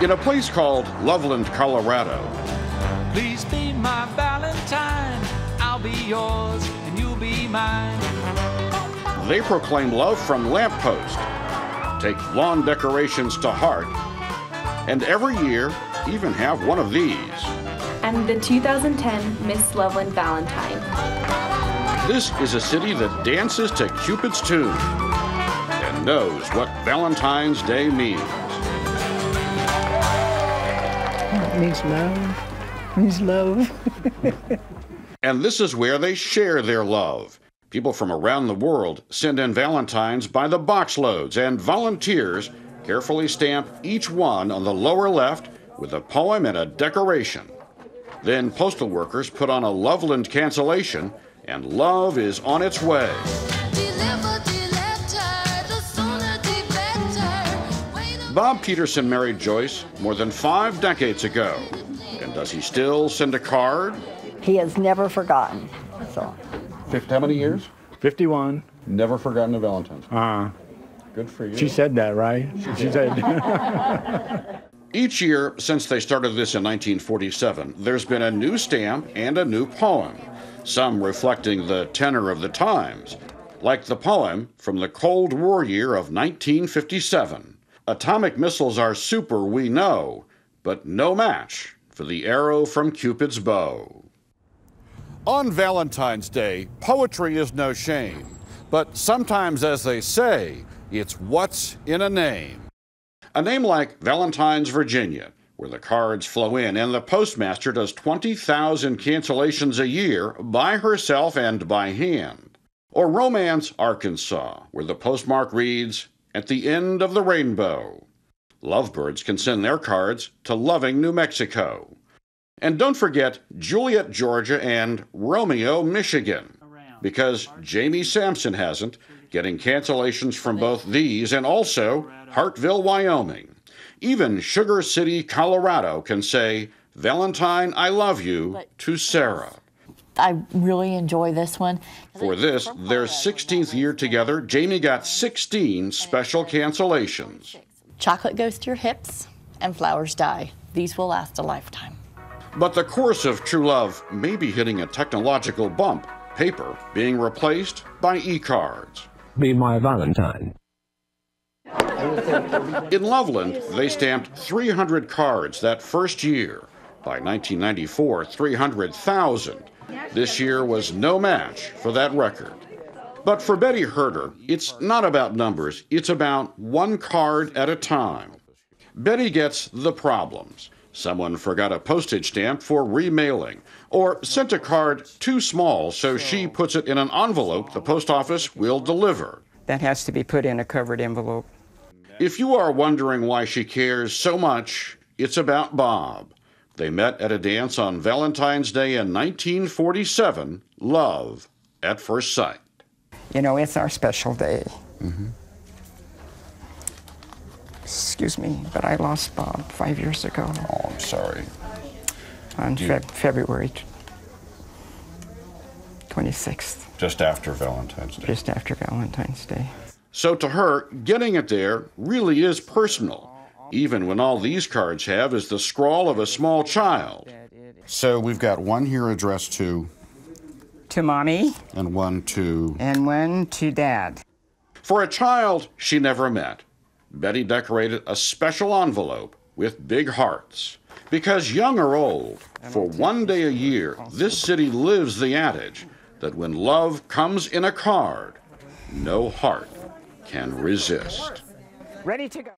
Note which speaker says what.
Speaker 1: In a place called Loveland, Colorado,
Speaker 2: Please be my Valentine. I'll be yours and you'll be mine.
Speaker 1: they proclaim love from lamppost, take lawn decorations to heart, and every year even have one of these.
Speaker 3: I'm the 2010 Miss Loveland Valentine.
Speaker 1: This is a city that dances to Cupid's tune and knows what Valentine's Day means.
Speaker 4: It means love. It means love.
Speaker 1: And this is where they share their love. People from around the world send in Valentines by the boxloads, and volunteers carefully stamp each one on the lower left with a poem and a decoration. Then postal workers put on a Loveland cancellation, and love is on its way. Bob Petersen married Joyce more than 5 decades ago. And does he still send a card?
Speaker 5: He has never forgotten. So.
Speaker 1: How many years?
Speaker 4: 51.
Speaker 1: Never forgotten a Valentine's. Good for you.
Speaker 4: She said that, right? She said.
Speaker 1: Each year since they started this in 1947, there's been a new stamp and a new poem, some reflecting the tenor of the times, like the poem from the Cold War year of 1957. Atomic missiles are super, we know, but no match for the arrow from Cupid's bow. On Valentine's Day, poetry is no shame, but sometimes, as they say, it's what's in a name. A name like Valentines, Virginia, where the cards flow in and the postmaster does 20,000 cancellations a year by herself and by hand. Or Romance, Arkansas, where the postmark reads, "At the end of the rainbow." Lovebirds can send their cards to Loving, New Mexico. And don't forget Juliet, Georgia, and Romeo, Michigan, because Jamie Sampson hasn't, getting cancellations from both these and also Hartville, Wyoming. Even Sugar City, Colorado can say, "Valentine, I love you," to Sarah.
Speaker 5: I really enjoy this one.
Speaker 1: For this, their 16th year together, Jamie got 16 special cancellations.
Speaker 5: Chocolate goes to your hips and flowers die. These will last a lifetime.
Speaker 1: But the course of true love may be hitting a technological bump, paper being replaced by e-cards.
Speaker 6: Be my Valentine.
Speaker 1: In Loveland, they stamped 300 cards that first year. By 1994, 300,000. This year was no match for that record. But for Betty Herder, it's not about numbers, it's about one card at a time. Betty gets the problems. Someone forgot a postage stamp for remailing, or sent a card too small, so she puts it in an envelope the post office will deliver.
Speaker 7: That has to be put in a covered envelope.
Speaker 1: If you are wondering why she cares so much, it's about Bob. They met at a dance on Valentine's Day in 1947, love at first sight.
Speaker 7: You know, it's our special day. Excuse me, but I lost Bob 5 years ago.
Speaker 1: Oh, I'm sorry.
Speaker 7: On February 26th.
Speaker 1: Just after Valentine's Day.
Speaker 7: Just after Valentine's Day.
Speaker 1: So to her, getting it there really is personal, even when all these cards have is the scrawl of a small child. So we've got one here addressed to...
Speaker 7: To Mommy.
Speaker 1: And one to...
Speaker 7: And one to Dad.
Speaker 1: For a child she never met, Betty decorated a special envelope with big hearts. Because young or old, for one day a year, this city lives the adage that when love comes in a card, no heart can resist.
Speaker 7: Ready to go.